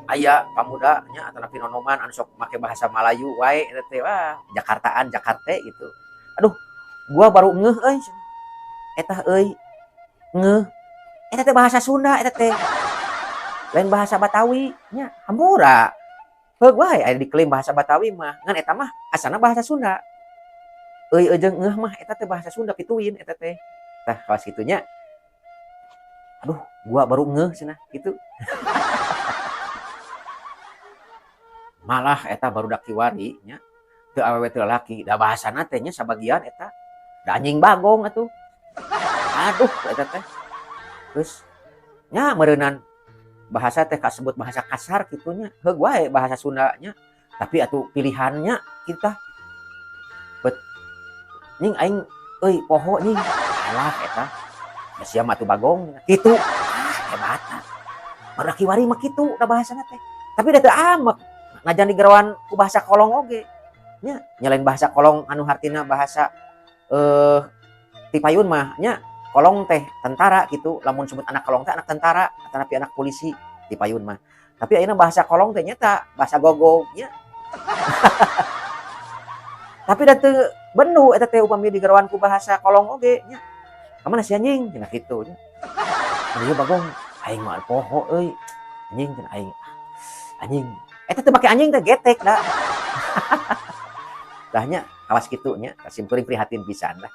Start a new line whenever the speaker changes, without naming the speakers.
aya pamudanya atau pinonoman anu sok make bahasa Melayu wae eta teh wah Jakartaan Jakarta gitu. Aduh, gua baru ngeuh euy eta euy ngeuh eta teh bahasa Sunda eta teh. Lain bahasa Batawi nya hampura. Heug wae aya diklaim bahasa Batawi mah ngan eta mah asalna bahasa Sunda. Euy jeung ngeuh mah eta teh bahasa Sunda pituin eta teh. Tah kawas kitu nya. Aduh, gua baru ngeuh cenah gitu. Malah eta barudak kiwari nya teu awewe teu lalaki da bahasana teh nya sabagian eta da anjing bagong atuh. Aduh eta teh. Terus nya meureunnan bahasa teh kasebut bahasa kasar kitunya heug wae bahasa Sundanya tapi atuh pilihannya kita bet ning aing euy poho ning alah eta da sia mah atuh bagong kitu hebatan baru kiwari mah kitu da bahasana teh tapi da teu amek ngajan digerawan ku bahasa kolong oge nya nyalain bahasa kolong anu hartina bahasa ti payun mah nya kolong teh tentara gitu lamun sebut anak kolong teh anak tentara atau anak polisi di payun mah tapi ayeuna bahasa kolong teh nyata bahasa gogo nya tapi da teu benu eta teh upami digarawan ku bahasa kolong oge nya kamana si anjing cenah kitu nya ieu bagong aing mah poho euy anjing cenah aing anjing eta teh make anjing teh getek da dah nya kawas kitu nya kasim kuring prihatin pisan lah.